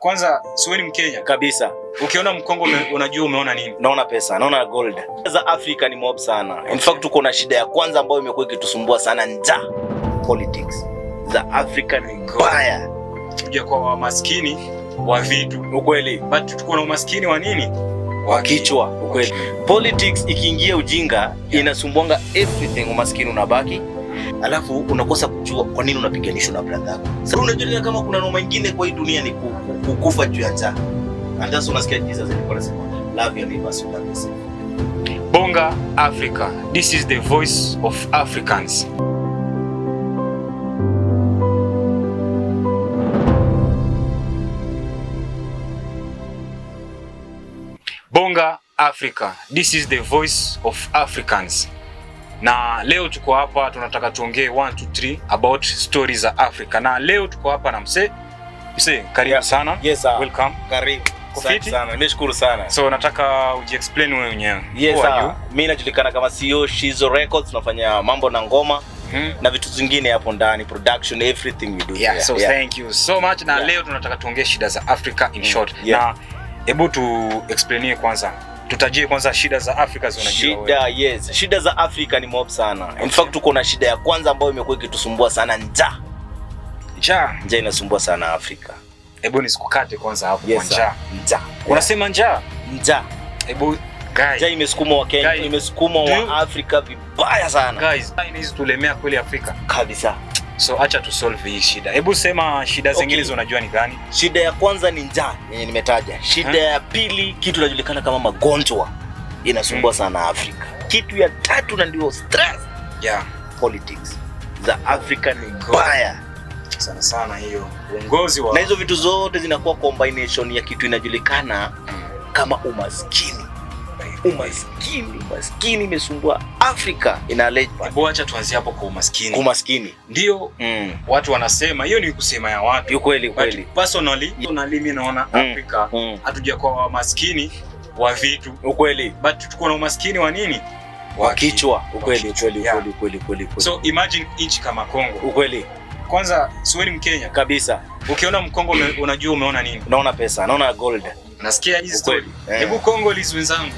Kwanza siwe ni Mkenya kabisa. Ukiona Mkongo unajua umeona nini? Naona pesa, naona gold. Za Afrika ni mob sana. In fact tuko na shida ya kwanza ambayo imekuwa ikitusumbua sana, njaa. Politics za Afrika ni mbaya. Tuja kwa maskini wa vitu. Ukweli. But tuko na umaskini wa nini? Wa kichwa. Ukweli. Politics ikiingia ujinga inasumbuanga everything, umaskini unabaki. Alafu unakosa kujua kwa nini unapiganishwa na brother yako. Sasa unajua kama kuna noma nyingine kwa hii dunia ni kukufa juu ya njaa. And that's unasikia Jesus alikuwa anasema love your neighbor as you love yourself. Bonga Africa. This is the voice of Africans. Bonga Africa. This is the voice of Africans. Na leo tuko hapa tunataka tuongee 1 2 3 about stories za Africa. Na leo tuko hapa na mse, karibu sana. Yes sir. Welcome. Karibu. Asante sana. Nimeshukuru sana. So nataka uji-explain wewe mwenyewe. Yes sir. Mimi najulikana kama CEO Shizo Records, tunafanya mambo na ngoma na vitu zingine hapo ndani, production, everything we do. Thank you so much. Na leo tunataka tuongee shida za Africa in short. Na hebu tu explainie kwanza. Tutajie kwanza shida za Afrika unajua wewe. Shida za Afrika ni mob sana. In fact tuko na shida ya kwanza ambayo imekuwa ikitusumbua sana, njaa. Njaa inasumbua sana Afrika. Hebu nisikukate kwanza hapo kwa njaa. Njaa. Unasema njaa? Njaa. Hebu guys. Njaa imesukuma wa Kenya, imesukuma wa Afrika vibaya sana. Guys, hizi tulemea kweli Afrika. Kabisa. So acha tu solve hii shida. Hebu sema shida zingine unajua ni gani? Shida ya kwanza ni njaa yenye nimetaja. Shida ya pili kitu kinajulikana kama magonjwa inasumbua sana Afrika. Kitu ya tatu na ndio stress. Politics za Afrika ni mbaya sana hiyo. Uongozi wa na hizo vitu zote zinakuwa combination ya kitu inajulikana kama umaskini. Umaskini imesumbua Afrika inaleta. Hebu acha tuanzie hapo kwa umaskini. Umaskini ndio watu wanasema, hiyo ni kusema ya watu. Kweli. Personally mimi naona Afrika hatuja kwa maskini wa vitu. Ukweli. But tuko na umaskini wa nini? Wa kichwa. Ukweli. So imagine nchi kama Kongo. Ukweli. Kwanza siwe ni Mkenya kabisa. Ukiona Mkongo unajua umeona nini? Naona pesa, naona gold. Nasikia hizi story. Hebu Kongo wenzangu.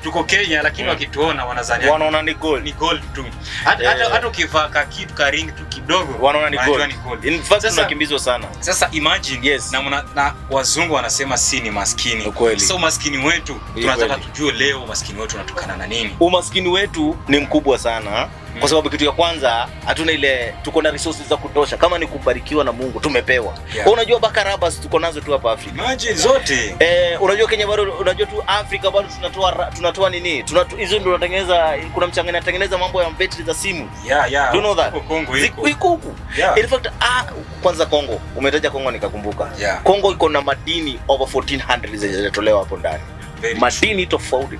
Tuko Kenya lakini wakituona wanazania wanaona ni gold. Ni gold tu. Hata ukivaa ka kitu ka ring tu kidogo wanaona ni gold. In fact tunakimbizwa sana. Sasa imagine na wazungu wanasema si ni maskini. Sasa umaskini wetu tunataka tujue leo umaskini wetu unatokana na nini? Umaskini wetu ni mkubwa sana. Kwa sababu kitu ya kwanza hatuna ile, tuko na resources za kutosha. Kama ni kubarikiwa na Mungu tumepewa. Unajua bakarabas tuko nazo tu hapa Afrika. Imagine zote. Unajua Kenya bado, unajua tu Afrika bado tunatoa nini? Hizo ndio tunatengeneza, kuna mchanganya natengeneza mambo ya battery za simu. You know that? Kongo iko huku. In fact kwanza Kongo, umetaja Kongo nikakumbuka. Kongo iko na madini over 1400 zinatolewa hapo ndani. Madini tofauti.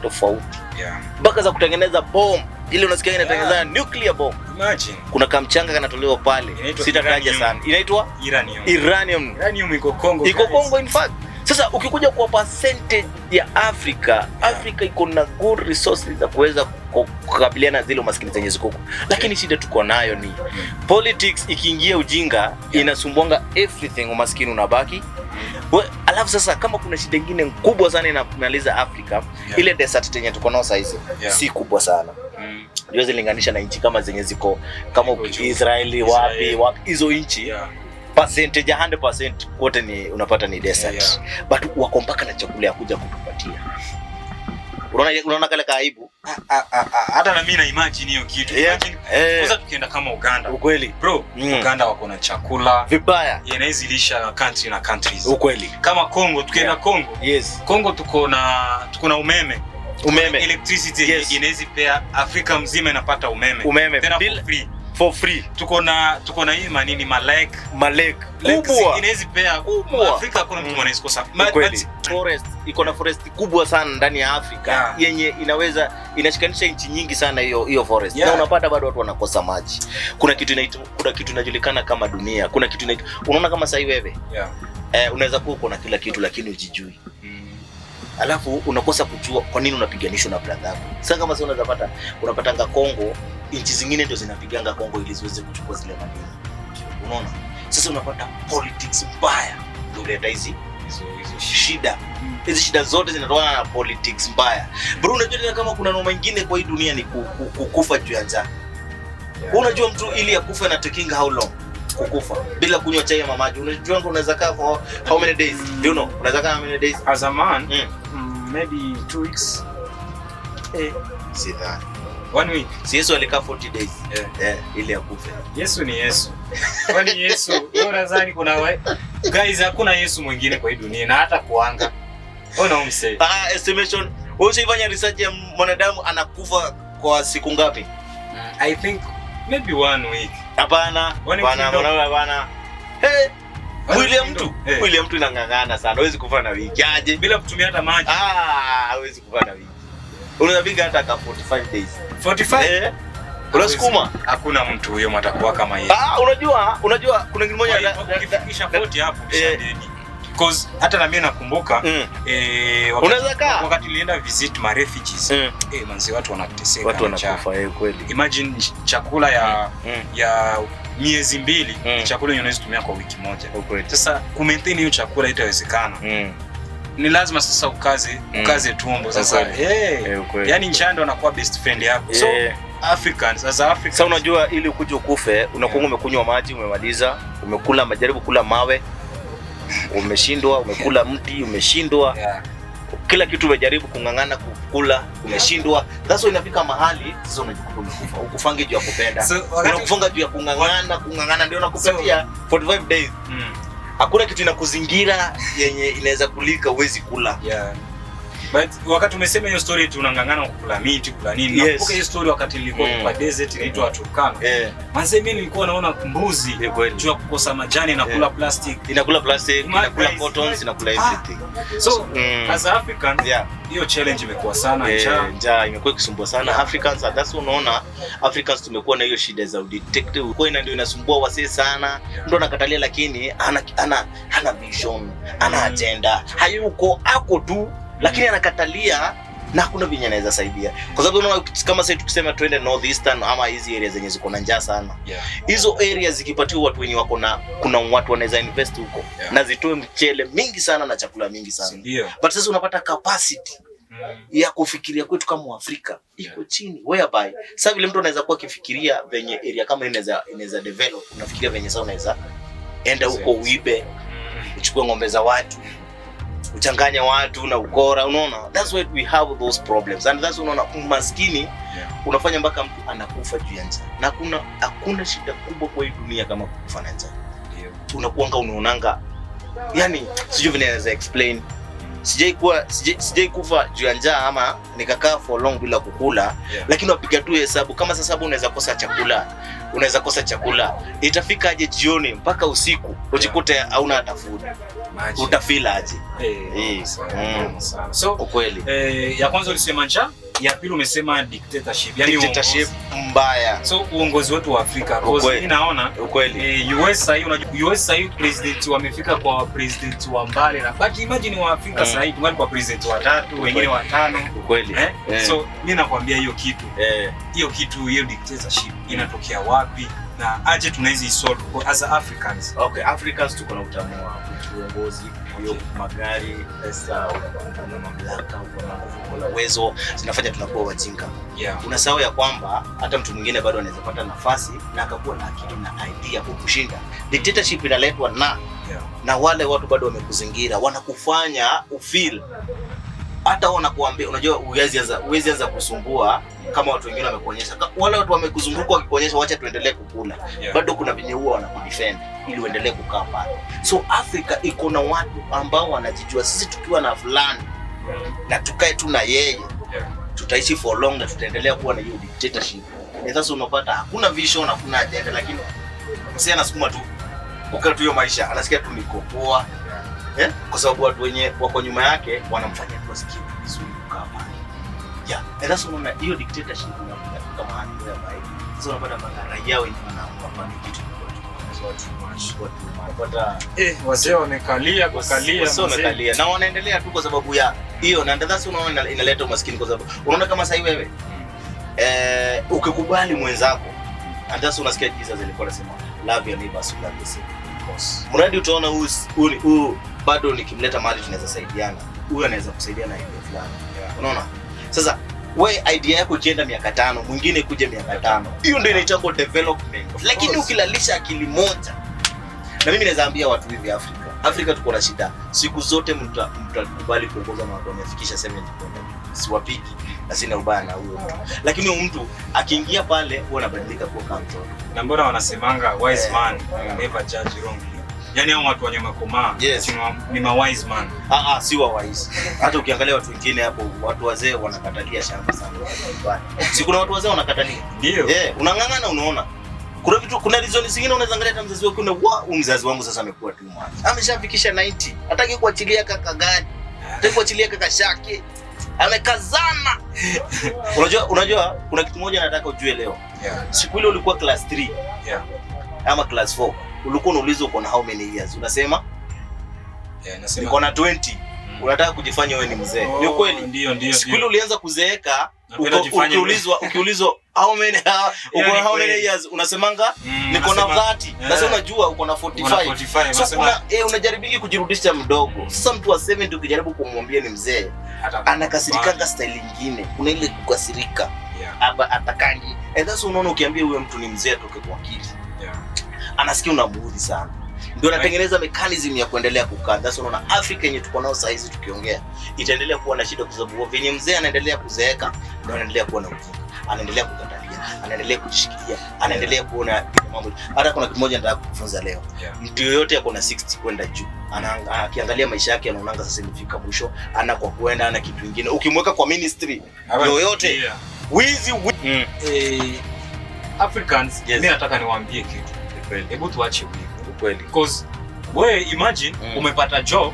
Mpaka za kutengeneza bomb. Ile unasikia inatengeneza nuclear bomb. Imagine. Kuna kamchanga kanatolewa pale. Sitataja sana. Inaitwa uranium. Uranium iko Kongo. Iko Kongo in fact. Sasa ukikuja kwa percentage ya Afrika, Afrika iko na good resources za kuweza kukabiliana na zile umaskini zenye ziko. Lakini shida tuko nayo ni politics ikiingia ujinga inasumbuanga everything, umaskini unabaki. Alafu sasa kama kuna shida nyingine kubwa sana inamaliza Afrika, ile desert yenye tuko nao saizi si kubwa sana. Huwezi linganisha na nchi kama zenye ziko kama Israeli wapi hizo nchi. Percentage 100% wote ni unapata ni desert. But wako mpaka na chakula ya kuja kutupatia. Unaona kale kaibu? Hata na mimi na imagine hiyo kitu. Imagine kwanza tukienda kama Uganda. Ukweli. Bro, Uganda wako na chakula vibaya. Inaizilisha country na countries. Ukweli. Kama Kongo, tukienda Kongo. Kongo tuko na umeme. Electricity inaweza Afrika mzima inapata umeme. Tena for free. Tuko na hii manini malek kubwa inaweza Afrika kuna mtu anaikosa. Forest iko na forest kubwa sana ndani ya Afrika yenye inashikanisha nchi nyingi sana hiyo forest. Na unapata bado watu wanakosa maji. Kuna kitu inajulikana kama dunia. Kuna kitu unaona kama sasa wewe. Unaweza kuwa uko na kila kitu lakini hujijui. Alafu unakosa kujua kwa nini unapiganishwa na brother yako. Sasa kama sasa unapatanga Kongo, nchi zingine ndio zinapiganga Kongo ili ziweze kuchukua zile madini. Unaona? Sasa unapata politics mbaya ndio huleta hizo shida. Hizi shida zote zinatokana na politics mbaya. Bro, unajua kama kuna noma nyingine kwa hii dunia ni kukufa juu ya njaa. Unajua mtu ili akufe na taking how long kukufa bila kunywa chai ya mamaji? Unajua unaweza kaa for how many days? Do you know? Unaweza kaa how many days? As a man, maybe 2 weeks. See that. 1 week. Si Yesu alikaa 40 days. Ili akufe. Yesu ni Yesu. Kwani Yesu, unadhani kuna guys hakuna Yesu mwingine kwa hii dunia na hata kuanga. Ona umse. Estimation. Wewe usifanya research ya mwanadamu anakufa kwa siku ngapi? I think maybe 1 week. Hapana. Bana. Hey. Mwili mtu inang'ang'ana sana. Hawezi kufa na wiki aje bila kutumia hata maji. Hawezi kufa na wiki. Unaweza hata ka 45 days. 45? Unasukuma? Hakuna mtu huyo matakuwa kama yeye. Unajua kuna kitu moja ukifikisha 40 hapo ushadeni. Because hata na mimi nakumbuka wakati nilienda visit my refugees, manzi watu wanateseka, watu wanakufa kweli. Imagine chakula ya miezi 2 chakula unaweza tumia kwa wiki moja. Sasa ku maintain hiyo chakula itawezekana. Ni lazima sasa ukaze tumbo sasa. Yani njaa ndo anakuwa best friend yako. So Africans, as Africans. Sasa unajua ili ukuje ukufe, unakuwa umekunywa maji, umemaliza, umekula majaribu kula mawe, umeshindwa, umekula mti, umeshindwa. Kila kitu umejaribu kungangana kukula, umeshindwa. Sasa inafika mahali sasa unajikuta umekufa. Ukufange juu ya kupenda. Unakufunga juu ya kungangana ndio unakupatia 45 days. Hakuna kitu inakuzingira yenye inaweza kulika uwezi kula. But wakati umesema hiyo story tunangangana kukula miti, kula nini? Nakumbuka hiyo story wakati nilikuwa kwa desert inaitwa Turkana. Manze mimi nilikuwa naona mbuzi juu ya kukosa majani na kula plastic. Inakula plastic, inakula cotton, inakula everything. So as Africans, hiyo challenge imekuwa sana njaa imekuwa ikisumbua sana Africans. That's unaona Africans tumekuwa na hiyo shida za detective. Kwa hiyo ndio inasumbua wasee sana. Ndio nakatalia lakini ana vision, ana agenda. Hayuko ako tu lakini anakatalia na hakuna vinyo anaweza saidia. Kwa sababu unaona kama sasa tukisema twende northeastern ama hizi areas zenye ziko na njaa sana. Hizo areas zikipatiwa watu wenye wako na kuna watu wanaweza invest huko na zitoe mchele mingi sana na chakula mingi sana. But sasa unapata capacity ya kufikiria kwetu kama Afrika iko chini. Whereby sasa vile mtu anaweza kuwa kifikiria venye area kama inaweza develop, unafikiria venye sasa unaweza enda huko uibe, uchukue ng'ombe za watu, uchanganya watu na ukora, unaona? That's why we have those problems. And that's unaona maskini unafanya mpaka mtu anakufa juu ya njaa. Na hakuna shida kubwa kwa hii dunia kama kufa na njaa. Unakuanga unaonanga yani sijui vile naweza explain. Sijai kufa juu ya njaa ama nikakaa for long bila kukula, lakini wapiga tu hesabu kama sasa unaweza kosa chakula, itafika aje jioni mpaka usiku ujikute hauna hata food. Utafeel aje? So ukweli ya kwanza ulisema njaa, ya pili umesema dictatorship, yani dictatorship mbaya. So uongozi wetu wa Afrika, mimi naona ukweli US sasa president wamefika kwa president wa mbali na but imagine wa Afrika sasa hivi tungali kwa president wa 3, wengine wa 5 ukweli. So mimi nakwambia hiyo kitu dictatorship inatokea wapi na aje tunaweza solve as Africans? Africans tuko na utamu wa uongozi, hiyo magari, pesa, na mamlaka, na uwezo zinafanya tunakuwa wajinga. Unasahau ya kwamba hata mtu mwingine bado anaweza pata nafasi na akakuwa na akili na idea kukushinda. Dictatorship inaletwa na wale watu bado wamekuzingira, wanakufanya ufeel hata wanakuambia unajua huwezi anza kusumbua kama watu wengine wamekuonyesha. Wale watu wamekuzunguka wakikuonyesha wacha tuendelee kukula. Bado kuna venye huwa wanakudefend ili uendelee kukaa pale. So Africa iko na watu ambao wanajijua sisi tukiwa na fulani na tukae tu na yeye tutaishi for long na tutaendelea kuwa na hiyo dictatorship. Sasa unapata hakuna vision, hakuna agenda, lakini msee anasukuma tu ukati hiyo maisha, anasikia tu niko poa. Kwa sababu watu wenye wako nyuma yake wanamfanya tu asikie vizuri kukaa pale. And that's unaona hiyo dictatorship inakuja kama hali ya baadhi. Sasa unapata raia wengi wanafanya kitu wazee wamekalia wamekalia na wanaendelea tu kwa sababu ya hiyo. Na that's unaona inaleta umaskini kwa sababu unaona kama sasa wewe ukikubali mwenzako, and that's unasikia Jesus alikuwa anasema love your neighbor as you love yourself. Mradi utaona bado nikimleta mahali tunaweza saidiana. Huyu anaweza kusaidiana idea fulani. Unaona? Sasa wewe idea yako ikienda miaka 5, mwingine kuja miaka 5. Hiyo ndio inaitwa development. Lakini ukilalisha akili moja. Na mimi naweza ambia watu hivi Afrika tuko na shida. Siku zote mtakubali kuongoza na watu wamefikisha 70. Siwapiki na sina ubaya na huyo mtu. Lakini huyo mtu akiingia pale huwa anabadilika kuwa kama mtoto. Na mbona wanasemanga wise man never judge wrongly. Yaani hao watu wenye makomaa ni ma wise man. Si wa wise. Hata ukiangalia watu wengine hapo, watu wazee wanakatalia shamba sana. Si kuna watu wazee wanakatalia? Ndio. Unang'ang'ana unaona. Kuna reason zingine unaweza angalia hata mzazi wako mzazi wangu sasa amekuwa tu mwana. Ameshafikisha 90. Hataki kuachilia kaka gari. Hataki kuachilia kaka shake. Amekazana. Unajua kuna kitu moja nataka ujue leo. Siku ile ulikuwa class 3. Ama class 4. Ulikuwa unaulizwa uko na how many years? Unasema? Nasema niko na 20. Unataka kujifanya wewe ni mzee. Ni kweli? Ndio. Siku ile ulianza kuzeeka, ukiulizwa how many years unasemanga niko na 30. Sasa unajua uko na 45. Sasa unajaribu kujirudisha mdogo. Sasa mtu wa 70 ukijaribu kumwambia ni mzee, anakasirikanga style nyingine. Kuna ile kukasirika. Atakangi. Sasa unaona ukiambia huyo mtu ni mzee atoke kwa akili. Anasikia unamuudhi sana. Ndio anatengeneza mechanism ya kuendelea kukaa. Sasa unaona Afrika yenye tuko nao sasa hizi tukiongea itaendelea kuwa na shida kwa sababu venye mzee anaendelea kuzeeka ndio anaendelea kuwa na ujinga. Anaendelea kukatalia, anaendelea kujishikilia, anaendelea kuona mambo. Hata kuna kitu moja nataka kukufunza leo. Mtu yoyote ako na 60 kwenda juu. Akiangalia maisha yake anaonanga sasa imefika mwisho, ana kwa kuenda ana kitu kingine. Ukimweka kwa ministry yoyote wizi Africans, mimi nataka niwaambie kitu. Hebu tuache wivu. Kweli. Because wewe imagine umepata job.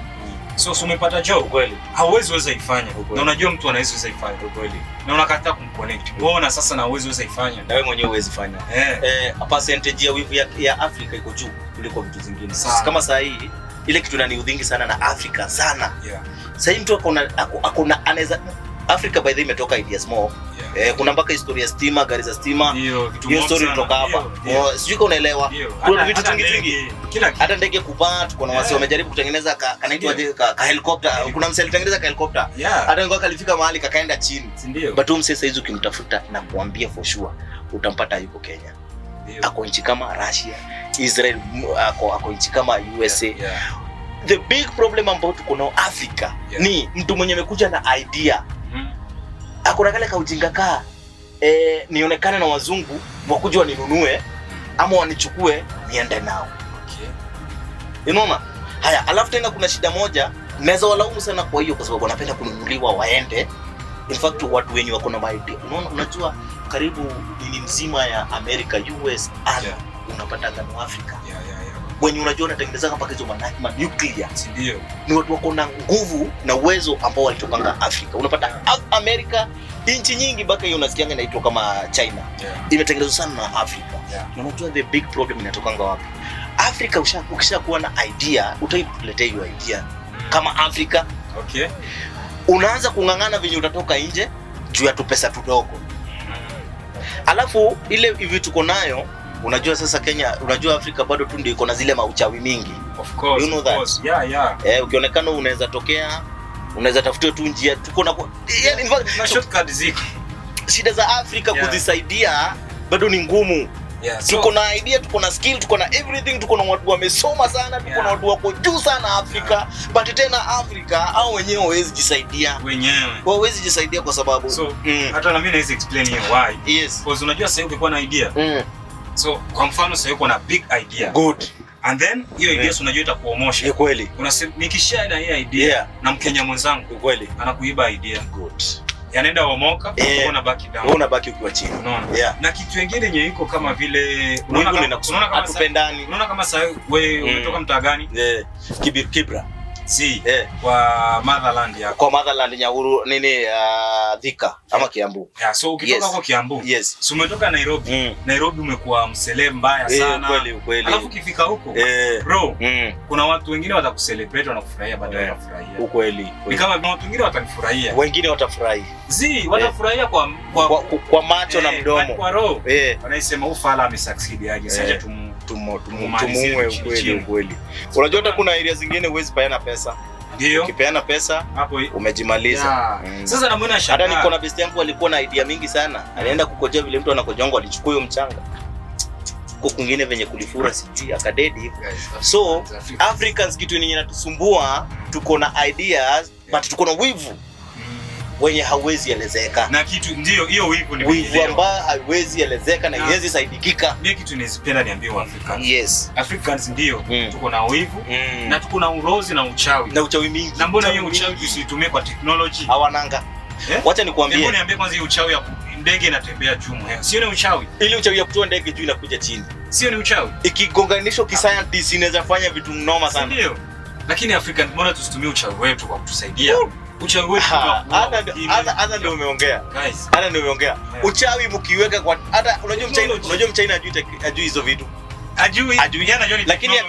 So umepata job. Kweli. Hauwezi weza ifanya. Na unajua mtu anaweza weza ifanya. Kweli. Na unakataa kumconnect. Unaona sasa na uwezo weza ifanya. Na wewe mwenyewe uwezi fanya. Percentage ya wivu ya Afrika iko juu kuliko vitu zingine. Kama saa hii ile kitu inaniudhingi sana na Afrika sana. Sasa hii mtu akona anaweza Africa by the way imetoka ideas more. Kuna mpaka historia stima, gari za stima. Hiyo story kutoka hapa. Sijui kama unaelewa. Kuna vitu vingi. Hata ndege kupaa, tuko na wasi wamejaribu kutengeneza kanaitwa ka helicopter. Kuna mseli tengeneza ka helicopter. Hata ngoja kalifika mahali kakaenda chini. But sasa hizo ukimtafuta na kuambia for sure utampata yuko Kenya. Ako nchi kama Russia, Israel, ako nchi kama USA. The big problem ambao tuko nao Africa ni mtu mwenye amekuja na idea. Hakuna kale ka ujinga nionekane na wazungu wakuja waninunue ama wanichukue niende nao. Unaona? Haya, alafu tena kuna shida moja, naweza walaumu sana kwa hiyo kwa sababu wanapenda kununuliwa waende. In fact watu wenye wako na idea. Unaona, unajua karibu dini mzima ya America, US unapata ngano Afrika. Wenye unajua unatengeneza mpaka hizo nuclear. Ndio. Ni watu wako na nguvu na uwezo ambao walitokanga Afrika. Unapata America, nchi nyingi mpaka hiyo unasikianga inaitwa kama China. Imetengenezwa sana na Afrika. Na unajua the big problem inatokanga wapi? Afrika ukishakuwa na idea, utailetea hiyo idea. Kama Afrika, unaanza kungangana venye utatoka nje juu ya pesa tudogo. Alafu ile hivi tuko nayo. Unajua sasa Kenya, unajua Afrika bado tu ndio iko na zile mauchawi mingi. Of course. You know that? Ukionekana unaweza tokea, unaweza tafutia tu njia. Tuko na na shortcut ziko. Shida za Afrika kuzisaidia bado ni ngumu. Tuko na idea, tuko na skill, tuko na everything, tuko na watu wamesoma sana, tuko na watu wako juu sana Afrika. But tena Afrika au wenyewe hawezi jisaidia. Hawezi jisaidia kwa sababu hata na mimi naweza explain hiyo why. Because unajua sasa ukikuwa na idea. So kwa mfano sasa uko na big idea. Good. And then hiyo idea unajua itakuomosha. Ni kweli. Unasema nikishare na hiyo idea na Mkenya mwenzangu kweli anakuiba idea. Good. Yanaenda omoka, unabaki down. Unabaki ukiwa chini. Unaona? Na kitu kingine yenye iko kama vile unaona kama hatupendani. Unaona kama sasa wewe umetoka mtaa gani? Kibra. Kwa motherland yako. Kwa motherland Nyahururu nini Thika ama Kiambu. So ukitoka kwa Kiambu. So umetoka Nairobi. Nairobi umekuwa msele mbaya sana. Kweli. Alafu ukifika huko bro, kuna watu wengine watakucelebrate wanakufurahia baadaye wanafurahia. Ukweli. Ni kama watu wengine watanifurahia. Wengine watafurahi. Watafurahia kwa macho na mdomo. Kwa roho. Wanaisema ufala amesucceed aje. Sasa tumuue ukweli. Unajua hata kuna area zingine huwezi peana pesa. Ndio. Ukipeana pesa hapo umejimaliza. Sasa namuona shaka. Hata niko na best yangu alikuwa na idea mingi sana. Alienda kukojea vile mtu anakojonga, alichukua hiyo mchanga. Huko kwingine venye kulifura sijui akadedi hivyo. So Africans kitu yenye inatusumbua, tuko na ideas but tuko na wivu wenye hauwezi elezeka. Na kitu ndio hiyo wivu ni wivu ambao hauwezi elezeka na haiwezi saidikika. Mimi kitu nizipenda niambie wa Africans. Yes. Africans ndio tuko na wivu na tuko na urozi na uchawi. Na uchawi mingi. Na mbona hiyo uchawi tusitumie kwa technology? Hawananga. Wacha nikwambie. Hebu niambie kwanza hiyo uchawi ya ndege inatembea juu hewa. Sio ni uchawi? Ile uchawi ya kutoa ndege juu inakuja chini. Sio ni uchawi? Ikigonganishwa kiscientist inaweza fanya vitu mnoma sana. Ndio. Lakini African mbona tusitumie uchawi wetu kwa kutusaidia? Uchawi wetu hata ndio umeongea. Guys, hata ndio umeongea. Uchawi mkiweka kwa hata unajua mchaina ajui hizo vitu. Ajui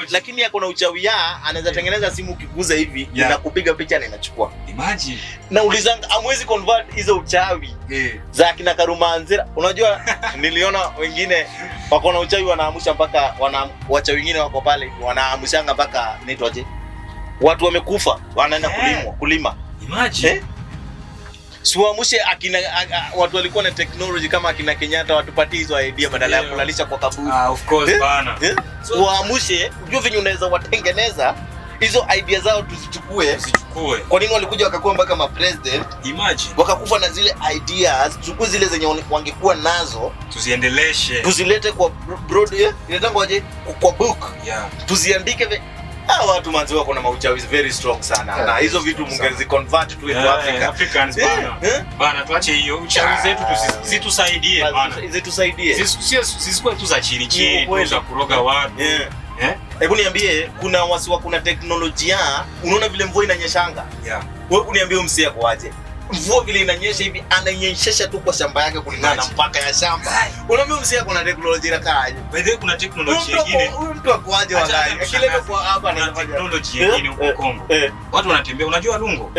lakini yako na uchawi anaweza tengeneza simu ukiguza hivi inakupiga picha na inachukua. Imagine. Na ulizanga amwezi convert hizo uchawi za kina Karumanzira. Unajua niliona wengine wako na uchawi wanaamusha mpaka wachawi wengine wako pale wanaamushanga mpaka nitwaje? Watu wamekufa wanaenda kulima. Imagine. Siwamushe watu walikuwa na technology kama akina Kenyatta watupatie hizo idea badala ya kulalisha kwa kaburi. Of course bana. Wamushe, unajua venye unaweza watengeneza hizo idea zao tuzichukue. Kwa nini walikuja wakakuwa mpaka ma president? Imagine. Wakakufa na zile ideas, tuchukue zile zenye wangekuwa nazo, tuziendeleshe. Tuzilete kwa broad, inatangoje? Kwa book. Tuziandike watu manzi wako na mauchawi very strong sana. Na hizo vitu mungezi convert to Africa. Africans bana. Bana tuache hiyo uchawi zetu zitusaidie bana. Zitusaidie. Sisi kwa tu za chini za kuroga watu. Hebu niambie kuna kuna teknolojia, unaona vile mvua inanyeshanga? Wewe uniambie msia kwaje? Mvua vile inanyesha hivi ananyeshesha tu kwa shamba yake kulingana na mpaka ya shamba. Unaambia msia kuna teknolojia inakaaje? By the way kuna teknolojia nyingine. Mtu akwaje wakati? Akileta kwa hapa na teknolojia nyingine huko Kongo. Watu wanatembea, unajua lungo?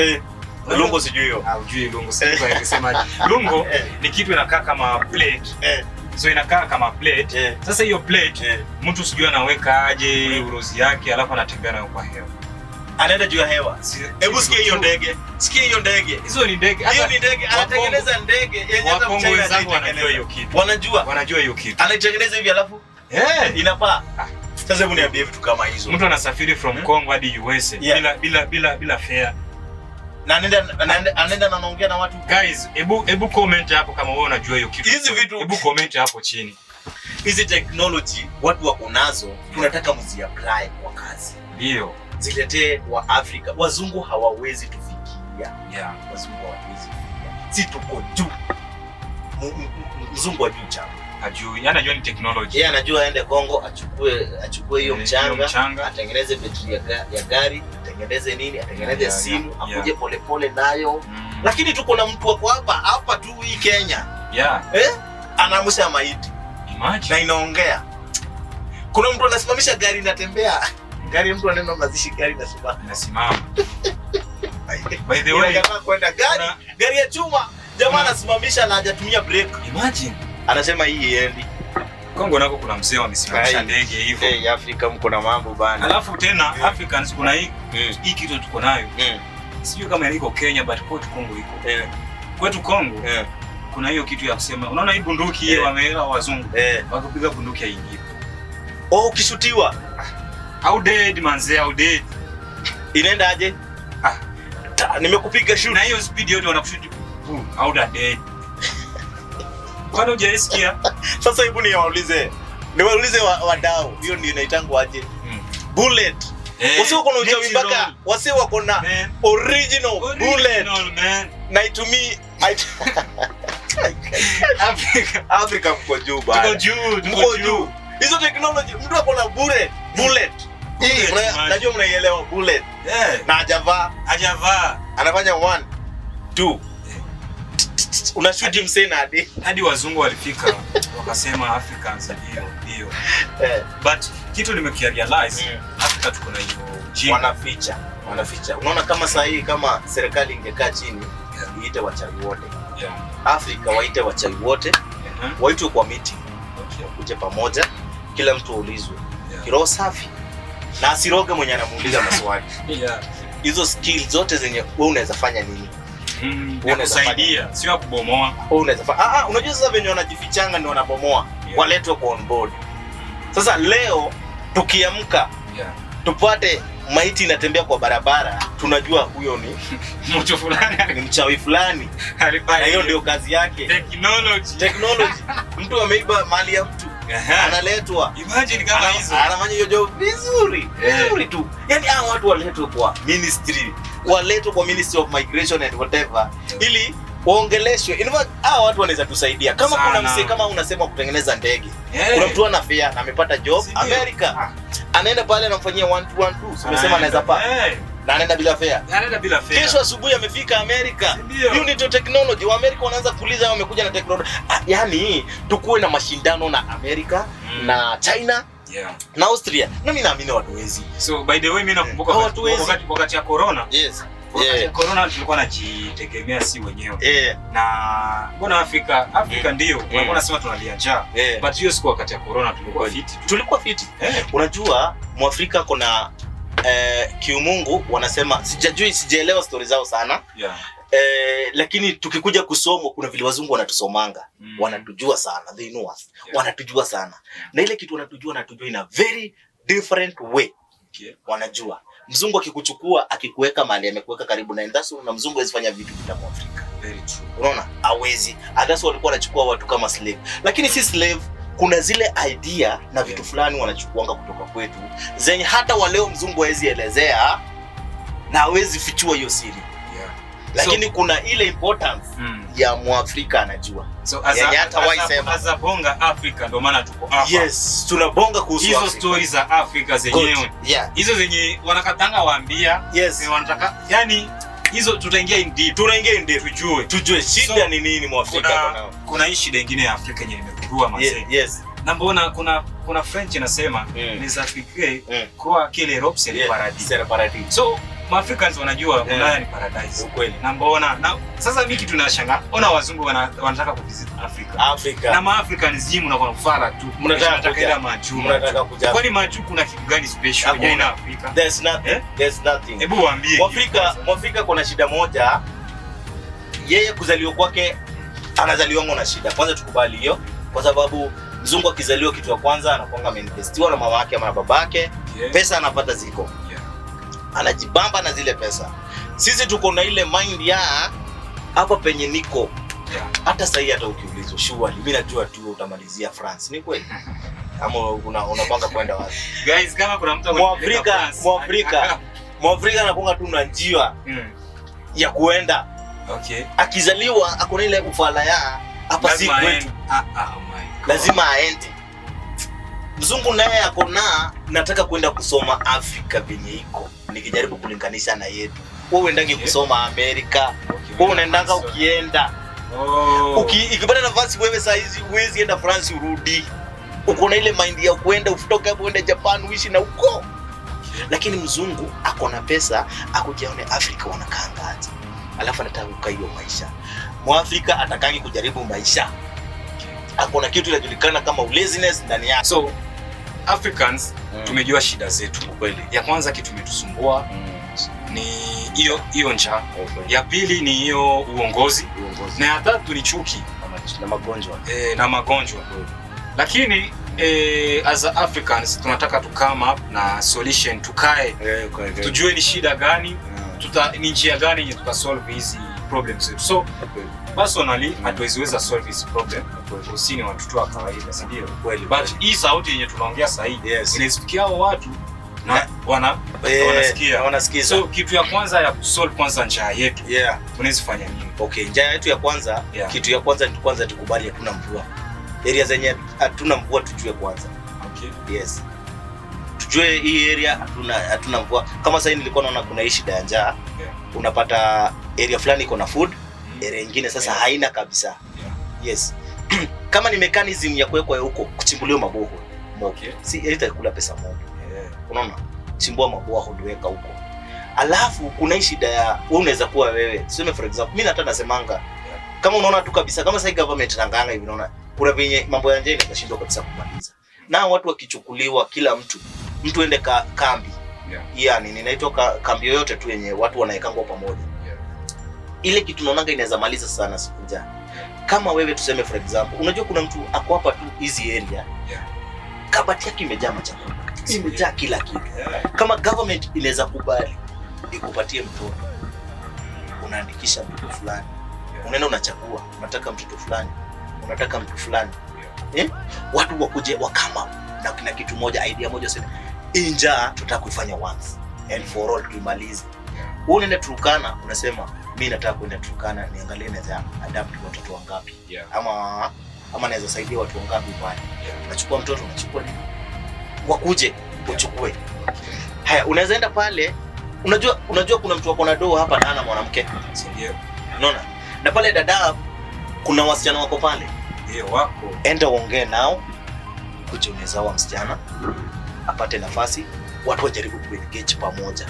Lungo sijui hiyo. Hujui lungo, sikuwa nikisema. Lungo ni kitu inakaa kama plate. So inakaa kama plate. Sasa hiyo plate mtu sijui anaweka aje urozi yake alafu anatembea nayo kwa hewa. Anaenda juu ya hewa. Hebu sikia hiyo ndege. Sikia hiyo ndege. Hizo ni ndege. Hiyo ni ndege. Anatengeneza ndege yenye hata mchina wanajua hiyo kitu. Wanajua hiyo kitu. Anaitengeneza hivi alafu inapaa. Sasa hebu niambie vitu kama hizo. Mtu anasafiri from Congo hadi USA bila fare. Na anaenda na anaongea na watu. Guys, hebu comment hapo kama wewe unajua hiyo kitu. Hizi vitu hebu comment hapo chini. Hizi technology watu wako nazo, tunataka mzi-apply kwa kazi. Ndio. Ziletee wa Afrika. Wazungu hawawezi tufikia. Wazungu hawawezi tufikia. Si tuko juu. Mzungu ajui chama. Ajui, anajua ni technology. Yeye anajua aende Kongo achukue hiyo mchanga, atengeneze betri ya gari, atengeneze nini, atengeneze simu, akuje polepole nayo. Lakini tuko na mtu wako hapa tu hii Kenya. Anaamsha maiti. Imagine. Na inaongea. Kuna mtu anasimamisha gari inatembea. Gari mtu anaenda mazishi gari inasimama. By the way, kwenda gari ya chuma, jamaa anasimamisha na hajatumia brake. Imagine. Anasema hii iendi. Kongo nako kuna mzee amesimamisha ndege hivyo. Afrika mko na mambo bana. Alafu tena Africans kuna hii kitu tuko nayo. Sijui kama iko Kenya but kwetu Kongo iko. Kwetu Kongo kuna hiyo kitu ya kusema unaona hii bunduki hiyo wameela wazungu. Wakapiga bunduki haingii. Ukishutiwa how dead manze, how dead. Inaenda aje? Nimekupiga shoot. Na hiyo speed yote wanakushuti. How dead. Kwani hujasikia? Sasa hebu niwaulize wadau, hiyo ndio inaitangwa aje? Bullet. Wasio kuna uchawi mpaka wasio wako na original bullet. Na itumii Afrika mko juu bana. Mko juu. Hizo technology mtu ako na bullet. Hii najua mnaielewa bullet. Na hajavaa. Anafanya 1 2 unashuti msena hadi wazungu walifika wakasema Africans ndio. But kitu nimekirealize Afrika tuko na hiyo wanaficha. Unaona kama saa hii kama serikali ingekaa chini iite wachawi wote. Afrika waite wachawi wote. Waitwe kwa meeting. Wakuje pamoja kila mtu aulizwe. Kiroho safi. Na asiroge mwenye anamuuliza maswali. Hizo skills zote zenye wewe unaweza fanya nini? Unasaidia, sio kubomoa. Wewe unaweza fanya. Unajua sasa venye wanajifichanga ndio wanabomoa. Waletwe kwa on board. Sasa leo tukiamka tupate maiti inatembea kwa barabara, tunajua huyo ni mtu fulani, ni mchawi fulani. Na hiyo ndio kazi yake. Technology. Mtu ameiba mali ya mtu. Analetwa. Imagine kama hizo. Anafanya hiyo job vizuri. Vizuri tu. Yaani hao watu waletwe kwa ministry. Waletwe kwa Ministry of Migration and whatever. Ili waongeleshwe. In fact, hao watu wanaweza tusaidia. Kama kuna msee kama unasema kutengeneza ndege. Kuna mtu ana fare na amepata job America. Anaenda pale anamfanyia 1 2 1 2. Umesema anaweza pa. Na anaenda bila fare. Kesho asubuhi amefika America. Hiyo ni technology. Wa America wanaanza kuuliza wamekuja na technology. Yaani tukuwe na mashindano na America na China. Na Austria. Na mimi naamini watu wezi. So by the way mimi nakumbuka wakati ya corona. Wakati ya corona tulikuwa tunajitegemea si wenyewe. Na mbona Afrika ndio walikuwa wanasema tunalia njaa. But hiyo siku wakati ya corona tulikuwa fit. Unajua Mwafrika kuna kiumungu wanasema sijaelewa story zao sana. Lakini tukikuja kusoma kuna vile wazungu wanatusomanga. Wanatujua sana. They know us. Wanatujua sana. Na ile kitu wanatujua in a very different way. Wanajua. Mzungu akikuchukua akikuweka mahali amekuweka karibu na industry na mzungu hawezi fanya vitu bila Mwafrika. Very true. Unaona? Hawezi. Hata walikuwa wanachukua watu kama slave. Lakini si slave, kuna zile idea na vitu fulani wanachukuanga kutoka kwetu zenye hata waleo mzungu hawezi elezea na hawezi fichua hiyo siri. Lakini kuna ile importance ya Mwafrika anajua. So as a bonga Africa ndio maana tuko hapa. Yes, tunabonga kuhusu hizo stories za Africa zenyewe. Hizo zenye wanakatanga waambia, wanataka yani hizo tutaingia in deep. Tujue shida ni nini Mwafrika kuna hii shida nyingine ya Afrika yenye nimegundua mazee. Na mbona kuna French inasema les Africains croient que l'Europe c'est le paradis. So Africans wanajua Ulaya ni paradise. Ukweli. Na mbona sasa mimi kitu nashangaa, ona wazungu wanataka kuvisit Africa. Na Africans jimu na kufara tu. Mnataka kuja Machu. Kwani Machu kuna kitu gani special yenye ina Africa? There's nothing. Hebu waambie. Mwafrika kuna shida moja. Yeye kuzaliwa kwake anazaliwa na shida. Kwanza tukubali hiyo kwa sababu mzungu akizaliwa kitu ya kwanza anakuanga ameinvestiwa na mama yake ama na babake. Pesa anapata ziko. Anajibamba na zile pesa. Sisi tuko na ile mind ya hapa penye niko. Hata sasa hata ukiulizwa surely mimi najua tu utamalizia France. Ni kweli? Ama unapanga kwenda wapi? Guys, kama kuna mtu Mwafrika anakuanga tu na njia ya kuenda. Akizaliwa akona ile ufala ya hapa si kwetu. Lazima aende. Mzungu naye akona nataka kwenda kusoma Afrika venye iko. Nikijaribu kulinganisha na yetu. Wewe uendange kusoma Amerika. Wewe unaendanga ukienda. Ikipata nafasi wewe saa hizi huwezi enda France urudi. Uko na ile mind ya kuenda utoke hapo uende Japan uishi na uko. Lakini mzungu akona pesa akujaone Afrika wanakaanga aje. Alafu anataka kukaa hiyo maisha. Mwafrika atakangi kujaribu maisha. Akona kitu kinajulikana kama laziness ndani yake. So Africans tumejua shida zetu kweli. Ya kwanza kitu kimetusumbua ni hiyo njaa. Ya pili ni hiyo uongozi. Na ya tatu ni chuki na magonjwa. Lakini as Africans tunataka to come up na solution, tukae tujue ni shida gani, ni njia gani yenye tutasolve hizi problems zetu. So personally hatuwezi solve this problem usini watoto wa kawaida, si ndio? But hii sauti yenye tunaongea sasa hivi inasikia hao watu na wanasikia. So kitu ya kwanza ya kusolve kwanza njaa yetu. Tunaweza fanya nini? Okay, njaa yetu ya kwanza, kitu ya kwanza ni kwanza tukubali hatuna mvua. Area zenye hatuna mvua tujue kwanza. Yes. Tujue hii area hatuna mvua. Kama sasa nilikuwa naona kuna hii shida ya njaa. Unapata area fulani iko na food, area nyingine sasa haina kabisa. Yes. Kama ni mechanism ya kuwekwa huko kuchimbuliwa maboho. Si itakula pesa moja. Unaona? Chimbua maboho ndiweka huko. Alafu kuna hii shida ya wewe unaweza kuwa wewe. Tuseme for example, mimi hata nasemanga kama unaona tu kabisa kama sasa government inanganga hivi unaona kuna venye mambo ya njaa inashindwa kabisa kumaliza. Na watu wakichukuliwa, kila mtu ende kambi. Yani ninaitwa kambi yoyote tu yenye watu wanaekangwa pamoja. Ile kitu naonaga inaweza maliza sana siku njaa. Kama wewe tuseme for example, unajua kuna mtu ako hapa tu hizi area. Kabati yake imejaa chakula. Imejaa kila kitu. Kama government inaweza kubali ikupatie mtoto, unaandikisha mtoto fulani. Unaenda unachagua, unataka mtoto fulani, unataka mtu fulani. Watu wakuje wakama na kina kitu moja, idea moja, sema njaa tutaka kuifanya once and for all, tuimalize. Wewe unaenda Turkana unasema mimi nataka kwenda Turkana niangalie naweza adapt watoto wangapi. Ama naweza saidia watu wangapi pale. Unachukua mtoto, unachukua nini? Wakuje uchukue. Haya, unaweza enda pale. Unajua kuna mtu wako na doo hapa na ana mwanamke. Ndio. Unaona? Na pale Dadaab kuna wasichana wako pale. Ndio wako. Enda uongee nao. Kuja unaweza wa msichana apate nafasi, watu wajaribu kuengage pamoja.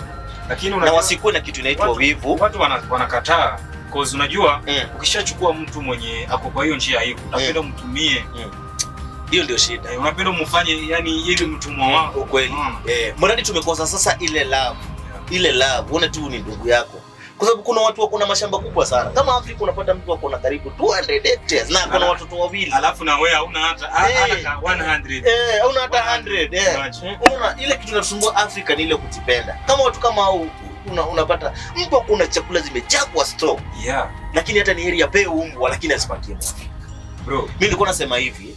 Lakini na wasikuwe na kitu inaitwa wivu. Watu wanakataa cause unajua ukishachukua mtu mwenye ako kwa hiyo njia hiyo, unapenda mtumie. Hiyo ndio shida. Unapenda umfanye yani ili mtumwa wako kweli. Mradi tumekosa sasa ile love. Ile love, uone tu ni ndugu yako. Kwa sababu kuna watu wako na mashamba kubwa sana. Kama Afrika unapata mtu wako na karibu 200 hectares na kuna watoto wawili. Alafu na wewe hauna hata 100. Hauna hata 100. Unaona ile kitu inatusumbua Afrika ni ile kujipenda. Kama watu kama hao unapata mtu kuna chakula zimejaa kwa store. Lakini hata ni area pay umbwa lakini asipatie mtu. Bro, mimi nilikuwa nasema hivi,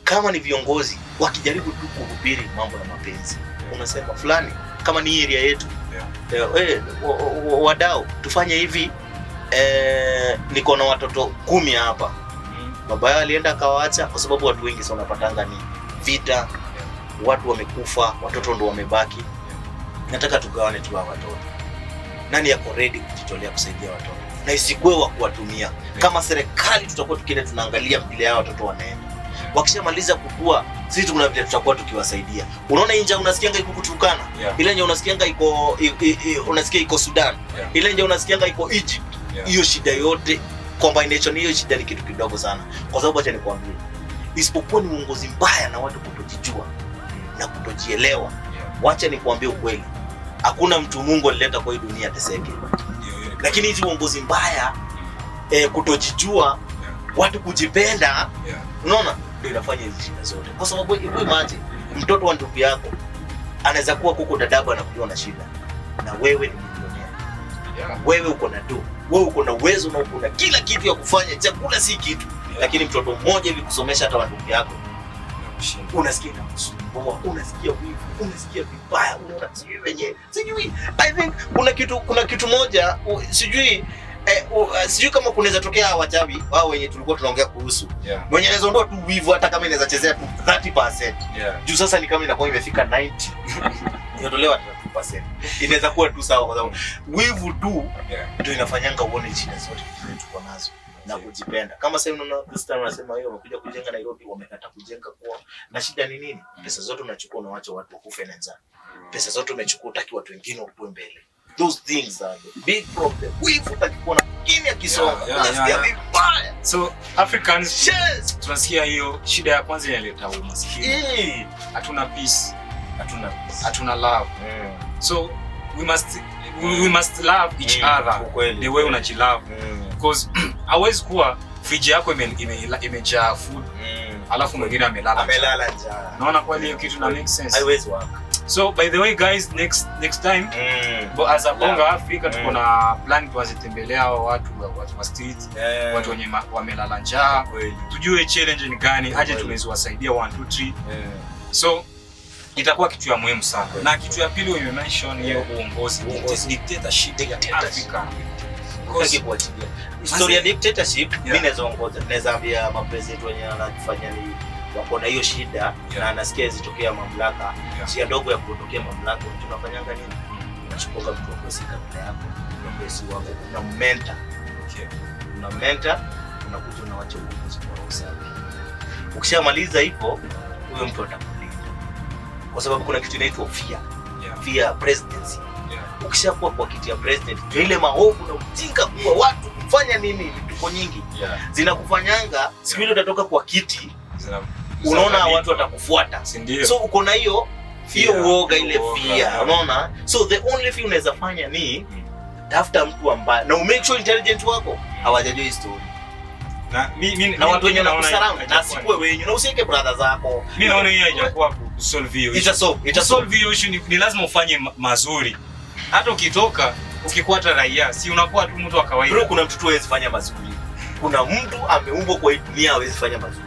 kama ni viongozi wakijaribu tu kuhubiri mambo na mapenzi. Unasema fulani kama ni area yetu. Wadau tufanye hivi, niko na watoto 10 hapa. Baba yao alienda akawaacha kwa sababu watu wengi sana unapatanga ni vita, watu wamekufa, watoto ndio wamebaki. Nataka tugawane tu watoto. Nani yako ready kujitolea kusaidia watoto? Na isikuwe wa kuwatumia. Kama serikali tutakuwa tukienda tunaangalia vile hao watoto wanaenda. Wakishamaliza kukua, sisi kuna vile tutakuwa tukiwasaidia. Unaona inja unasikianga iko Turkana, ile nje unasikianga iko unasikia iko Sudan, ile nje unasikianga iko Egypt. Hiyo shida yote combination, hiyo shida ni kitu kidogo sana. Kwa sababu acha nikwambie, isipokuwa ni uongozi mbaya na watu kutojijua na kutojielewa. Wacha nikwambie ukweli, hakuna mtu Mungu alileta kwa hii dunia ateseke. Lakini hizi uongozi mbaya, kutojijua, watu kujipenda, unaona ndio inafanya hizi shida zote. Kwa sababu imagine mtoto wa ndugu yako anaweza kuwa huko Dadaab anakuwa na shida, na wewe ni milionea. Wewe uko na do, wewe uko na uwezo na uko na kila kitu ya kufanya, chakula si kitu. Lakini mtoto mmoja hivi kusomesha hata ndugu yako unasikia kusumbua, unasikia wivu, unasikia vibaya, unaona sijui wenyewe. Sijui, I think kuna kitu moja sijui sijui kama kunaweza tokea wachawi wao wenye tulikuwa tunaongea kuhusu. Mwenye anaweza ondoa tu wivu hata kama inaweza chezea tu 30%. Juu sasa ni kama inakuwa imefika 90. Inatolewa 30%. Inaweza kuwa tu sawa kwa sababu wivu tu ndio inafanyanga uone shida zote tuko nazo na kujipenda. Kama sasa unaona Cristiano anasema hiyo wamekuja kujenga Nairobi, wamekataa kujenga kwa. Na shida ni nini? Pesa zote unachukua unaacha watu wakufe na njaa. Pesa zote umechukua utaki watu wengine wakuwe mbele. Those things are the big problem. Wivu utakikuwa na kimya kisonga. Unasikia vibaya. So Africans tunasikia hiyo shida ya kwanza inaleta umaskini. Hatuna peace, hatuna love. So we must love each other the way unajilove. Because hawezi kuwa fridge yako imejaa food alafu mwingine amelala njaa. Naona kweli hiyo kitu na make sense. Haiwezi work. So by the way guys, next time as a Bonga Africa tuko na plan tuwazitembelea watu wa street, watu wenye wamelala njaa, tujue challenge ni gani, aje tunaweza wasaidia 1 2 3. So itakuwa kitu ya muhimu sana. Na kitu ya pili wewe mention hiyo uongozi, dictatorship ya Africa. Kwa kuachilia historia dictatorship, mimi naweza ambia mapresident wenye wanafanya ni wako na hiyo shida na anasikia zitokea mamlaka, si ndogo ya kutokea mamlaka. Tunafanyanga nini? Unachukua mtu wa kusi kabla yako, mpenzi wako, una mentor. Una mentor, unakuja unaacha uongozi kwa usafi. Ukishamaliza hivyo, huyo mtu atakulinda. Kwa sababu kuna kitu inaitwa fear presidency. Ukishakuwa kwa kiti ya president, ile maovu na ujinga kwa watu kufanya nini, vituko nyingi zinakufanyanga siku ile utatoka kwa kiti unaona watu watakufuata. So uko na hiyo uoga, ile fear, unaona? So the only thing unaweza fanya ni tafuta mtu ambaye na make sure intelligent wako hawajajua hii story. Na watu wenye wanakusurround na sikwe wenyewe, na usiweke brother zako. Mimi naona hiyo haijakuwa kusolve hiyo issue. Itasolve hiyo issue ni lazima ufanye mazuri. Hata ukitoka ukikwata raia, si unakuwa tu mtu wa kawaida. Bro, kuna mtu tu hawezi fanya mazuri. Kuna mtu ameumbwa kwa hii dunia hawezi fanya mazuri.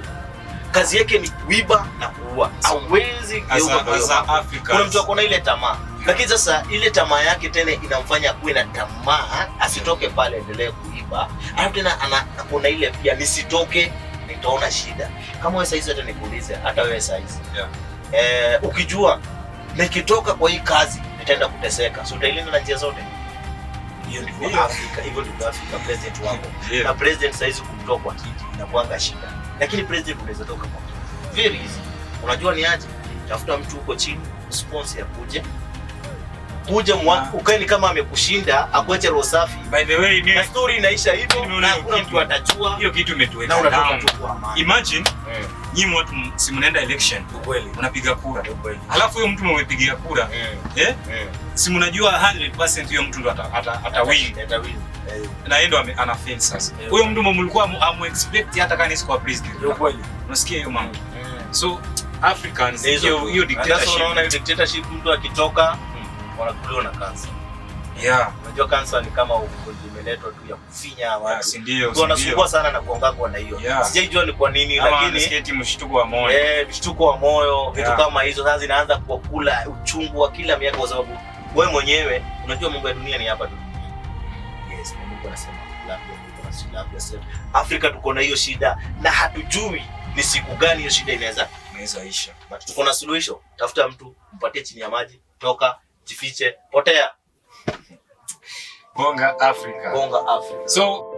Kazi yake ni kuiba na kuua. Hawezi geuka kwa hiyo. Kuna mtu akona ile tamaa. Lakini sasa ile tamaa yake tena inamfanya kuwe na tamaa asitoke pale, endelee kuiba. Alafu tena kuna ile pia nisitoke nitaona shida. Kama wewe saizi hata nikuulize, hata wewe saizi. Ukijua nikitoka kwa hii kazi nitaenda kuteseka. So utailinda na njia zote. Hiyo ndivyo Afrika, hivyo ndivyo Afrika president wako. Na president saizi kumtoa kwa kiti inakuanga shida. Lakini president unaweza toka kwa kiti. Very easy. Unajua ni aje? Tafuta mtu huko chini, sponsor akuje. Ukae ni kama amekushinda, akuache roho safi. By the way, na story inaisha hivyo na hakuna mtu atajua. Hiyo kitu imetuweka. Na unatoka tu kwa amani. Imagine nyinyi watu si mnaenda election, kweli unapiga kura, kweli. Alafu huyo mtu mmepigia kura, si mnajua 100% huyo mtu ndo atawin. Na yeye ndo ana fail sasa. Huyo mtu mlikuwa expect hata kama ni kwa president. Kweli. Unasikia hiyo mambo. So Africans hiyo dictatorship. Sasa unaona hiyo dictatorship, mtu akitoka wanakuliwa na kansa. Unajua kansa ni kama ugonjwa imeletwa tu ya kufinya watu. Si ndio? Wanasumbua sana na kuongako na hiyo. Sijaijua ni kwa nini, lakini sketi mshtuko wa moyo. Mshtuko wa moyo, vitu kama hizo sasa zinaanza kukula uchungu wa kila miaka, kwa sababu wewe mwenyewe unajua mambo ya dunia ni hapa tu. Yes, Mungu anasema labda Afrika tuko na hiyo shida na hatujui ni siku gani hiyo shida inaweza isha. But tuko na suluhisho. Tafuta mtu, mpatie chini ya maji, toka, jifiche, potea. Bonga Africa. Bonga Africa. So